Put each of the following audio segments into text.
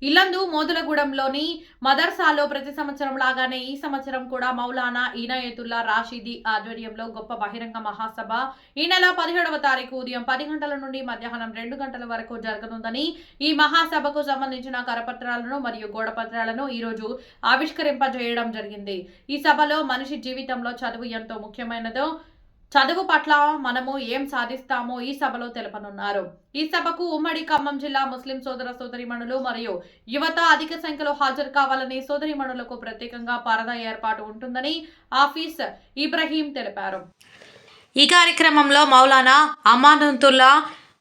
ఇల్లందు మోదులగూడెంలోని మదర్సాలో ప్రతి సంవత్సరం లాగానే ఈ సంవత్సరం కూడా మౌలానా ఇనాయతుల్లా రాషీదీ ఆధ్వర్యంలో గొప్ప బహిరంగ మహాసభ ఈ నెల 17వ తారీఖు ఉదయం 10 గంటల నుండి మధ్యాహ్నం 2 గంటల వరకు జరగనుందని, ఈ మహాసభకు సంబంధించిన కరపత్రాలను మరియు గోడపత్రాలను ఈరోజు ఆవిష్కరింపజేయడం జరిగింది. ఈ సభలో మనిషి జీవితంలో చదువు ఎంతో ముఖ్యమైనదో, చదువు పట్ల మనము ఏం సాధిస్తామో ఈ సభలో తెలపనున్నారు. ఈ సభకు ఉమ్మడి ఖమ్మం జిల్లా ముస్లిం సోదర సోదరిమణులు మరియు యువత అధిక సంఖ్యలో హాజరు కావాలని, సోదరిమణులకు ప్రత్యేకంగా పరదా ఏర్పాటు ఉంటుందని ఆఫీస్ ఇబ్రహీం తెలిపారు. ఈ కార్యక్రమంలో మౌలానా అమానతుల్లా,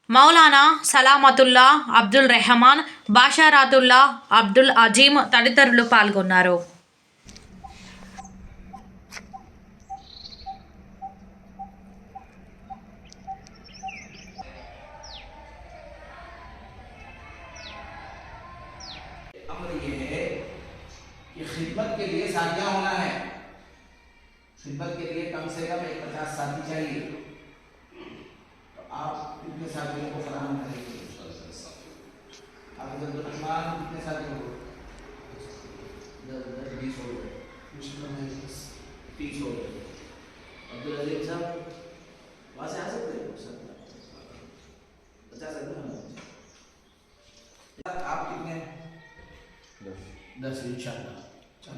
మౌలానా సలామతుల్లా, అబ్దుల్ రెహమాన్, బాషారాతుల్లా, అబ్దుల్ అజీం తదితరులు పాల్గొన్నారు. ये है कि खिदमत के लिए साथियां होना है। खिदमत के लिए कम से कम 50 साथी चाहिए, तो आप कितने साथियों को फराहम करेंगे? आप अब्दुल रहमान कितने साथी हो? 10-20 हो गए, 30 हो गए। अब्दुल अजीम साहब वहाँ से आ सकते हैं? 50 आप कितने? 10 इंशाल्लाह।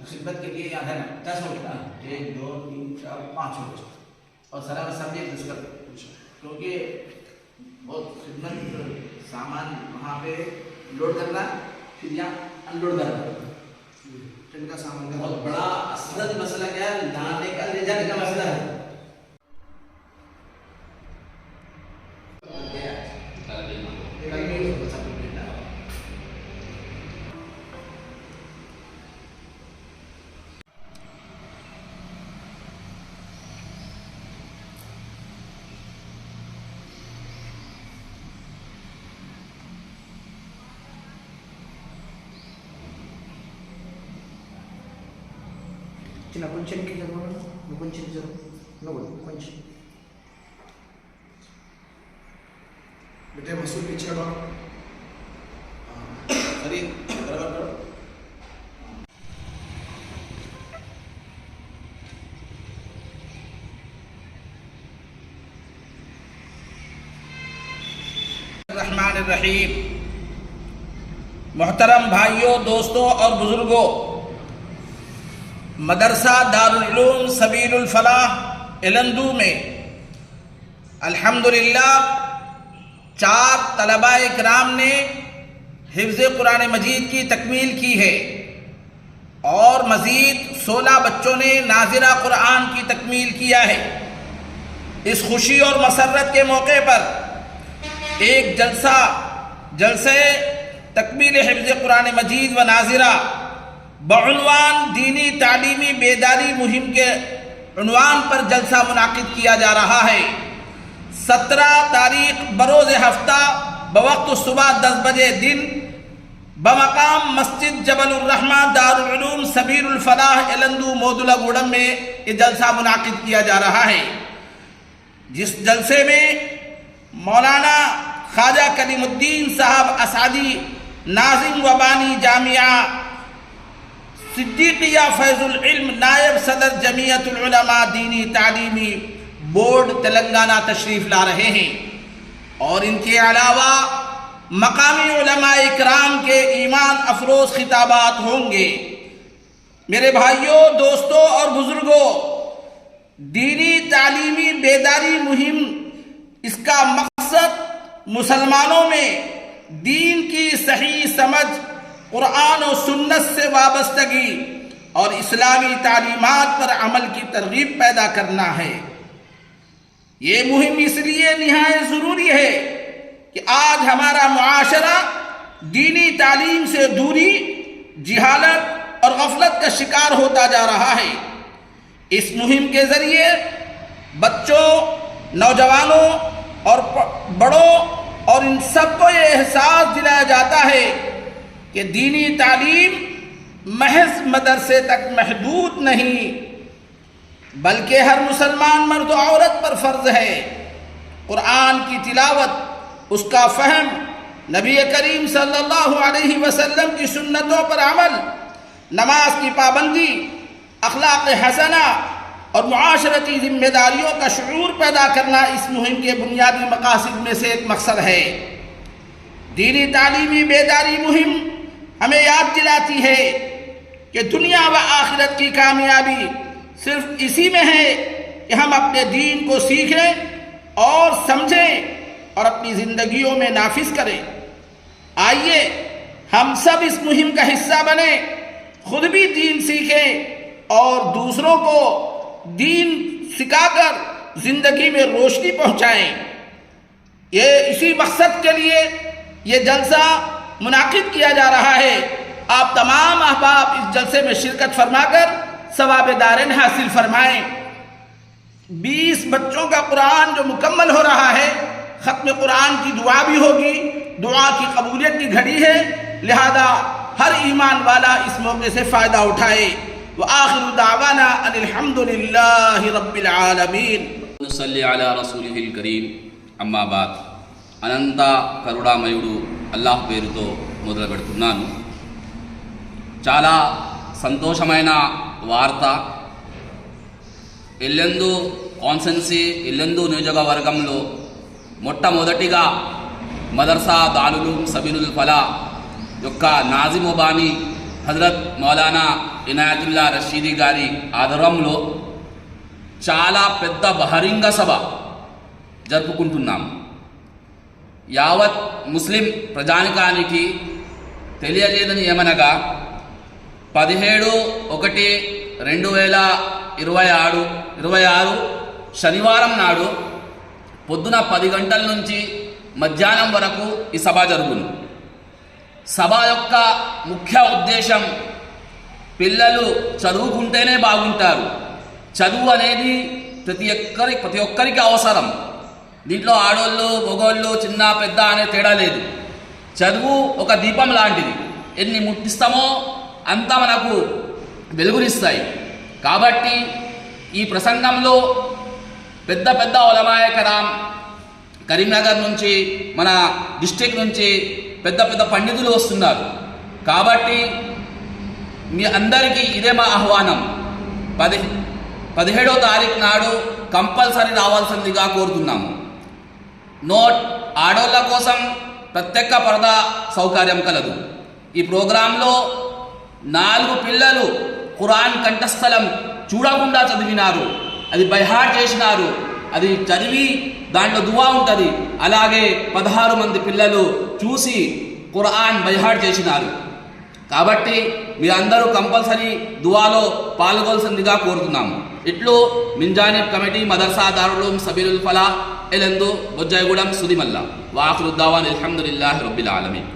खिदमत के लिए याद है ना 10 हो गया, 1 2 3 4 5 हो गए, और सलाम सब डिस्कस क्योंकि बहुत खिदमत सामान वहाँ पे लोड करना, फिर यहाँ अनलोड करना, ट्रेन का सामान का बहुत बड़ा असद मसला क्या है, लाने का ले जाने का मसला है। చిన్న కొంచెంకి చదవండి, నువ్వు కొంచెం చదువు, నువ్వు కొంచెం बेटे मसूद पीछे हटो, सरी बराबर करो। रहमान रहीम। मोहतरम भाइयों, दोस्तों और बुजुर्गों, मदरसा दारुल उलूम सबीलुल फलाह इलंदू में अल्हम्दुलिल्लाह 4 तलबाए किराम ने हिफ्ज़ कुरान मजीद की तकमील की है और मज़ीद 16 बच्चों ने नाज़िरा कुरान की तकमील किया है। इस खुशी और मसरत के मौके पर एक जलसे तकमील हिफ्ज़ कुरान मजीद व नाज़िरा बउनवान दीनी तालीमी बेदारी मुहिम के उन्वान पर जलसा मुनाकिद किया जा रहा है। 17 तारीख बरोज़ हफ्ता बवक्त सुबह 10 बजे दिन बमकाम मस्जिद जबलुर रहमा दारुल उलूम सबीलुल फलाह इलंदू मोदुलगूडम में ये जलसा मुनाकिद किया जा रहा है, जिस जलसे में मौलाना ख्वाजा कलीमुद्दीन साहब असादी नाज़िम व बानी जामिया सिद्दीकिया फैजुल इल्म नायब सदर जमीयतुल उलमा दीनी तालीमी बोर्ड तेलंगाना तशरीफ़ ला रहे हैं, और इनके अलावा मकामी उलमा इकराम के ईमान अफरोज़ खिताबात होंगे। मेरे भाइयों, दोस्तों और बुजुर्गों, दीनी तालीमी बेदारी मुहिम, इसका मकसद मुसलमानों में दीन की सही समझ, कुरान और सुन्नत से वाबस्तगी और इस्लामी तालीमात पर अमल की तरगीब पैदा करना है। ये मुहिम इसलिए निहायत ज़रूरी है कि आज हमारा मुआशरा दीनी तालीम से दूरी, जिहालत और गफलत का शिकार होता जा रहा है। इस मुहिम के ज़रिए बच्चों, नौजवानों और बड़ों और इन सबको ये एहसास दिलाया जाता है कि दीनी तालीम महज मदरसे तक महदूद नहीं, बल्कि हर मुसलमान मर्द औरत पर फ़र्ज है। कुरान की तिलावत, उसका फ़हम नबी करीम सल्लल्लाहु अलैहि वसल्लम की सुन्नतों पर अमल, नमाज की पाबंदी, अखलाक हसना और मुआशरती जिम्मेदारियों का शऊर पैदा करना इस मुहिम के बुनियादी मकासद में से एक मकसद है। दीनी तालीमी बेदारी मुहिम हमें याद दिलाती है कि दुनिया व आखिरत की कामयाबी सिर्फ इसी में है कि हम अपने दीन को सीखें और समझें और अपनी ज़िंदगियों में नाफिज करें। आइए हम सब इस मुहिम का हिस्सा बने, खुद भी दीन सीखें और दूसरों को दीन सिखाकर ज़िंदगी में रोशनी पहुँचाएं। ये इसी मकसद के लिए ये जलसा मुनाकिद किया जा रहा है। आप तमाम अहबाब इस जलसे में शिरकत फरमाकर सवाब दारैन हासिल फरमाएं। 20 बच्चों का कुरान जो मुकम्मल हो रहा है, ख़त्म कुरान की दुआ भी होगी, दुआ की कबूलियत की घड़ी है, लिहाजा हर ईमान वाला इस मौके से फ़ायदा उठाए। व आखिरु दावाना अनिल हम्दुलिल्लाहि रब्बिल आलमीन। सल्ली अला रसूलिहिल करीम। అమ్మా బాద్. అనంత కరుణామయుడు అల్లాహ్ పేరుతో మొదలు పెడుతున్నాను. చాలా సంతోషమైన వార్త. ఇల్లెందు కాన్సెన్సీ, ఇల్లెందు నియోజకవర్గంలో మొట్టమొదటిగా మదర్సా దారుల్ సబీలుల్ ఫలా యొక్క నాజిముబాని హజరత్ మౌలానా ఇనాయతుల్లా రషీదీ గారి ఆధ్వర్యంలో చాలా పెద్ద బహిరంగ సభ జరుపుకుంటున్నాం. యావత్ ముస్లిం ప్రజానికానికి తెలియజేయదని ఏమనగా 17/1/2026 శనివారం నాడు పొద్దున 10 గంటల నుంచి మధ్యాహ్నం వరకు ఈ సభ జరుగును. సభ యొక్క ముఖ్య ఉద్దేశం పిల్లలు చదువుకుంటేనే బాగుంటారు. చదువు అనేది ప్రతి ఒక్కరికి అవసరం. దీంట్లో ఆడోళ్ళు మగోళ్ళు చిన్న పెద్ద అనే తేడా లేదు. చదువు ఒక దీపం లాంటిది. ఎన్ని ముట్టిస్తామో అంత మనకు వెలుగునిస్తాయి. కాబట్టి ఈ ప్రసంగంలో పెద్ద పెద్ద ఉలమాయే కిరామ్ కరీంనగర్ నుంచి, మన డిస్ట్రిక్ట్ నుంచి పెద్ద పెద్ద పండితులు వస్తున్నారు. కాబట్టి మీ అందరికీ ఇదే మా ఆహ్వానం. 17వ తారీఖు నాడు కంపల్సరీ రావాల్సిందిగా కోరుతున్నాము. నోట్, ఆడోళ్ళ కోసం ప్రత్యేక పరదా సౌకర్యం కలదు. ఈ ప్రోగ్రాంలో 4 పిల్లలు ఖురాన్ కంఠస్థలం చూడకుండా చదివినారు. అది బైహార్ట్ చేసినారు. అది చదివి దాంట్లో దువా ఉంటుంది. అలాగే 16 మంది పిల్లలు చూసి ఖురాన్ బైహార్ట్ చేసినారు. కాబట్టి మీరందరూ కంపల్సరీ దువాలో పాల్గొల్సిందిగా కోరుతున్నాము. ఇట్లు మింజానిబ్ కమిటీ మదర్సా దారుల్ సబీలుల్ ఫలా ఎలందు బొజ్జాయిగూడెం సుదిమల్ల. వాఖిరు దావాన్ అల్హమ్దులిల్లాహి రబ్బిల్ ఆలమీన్.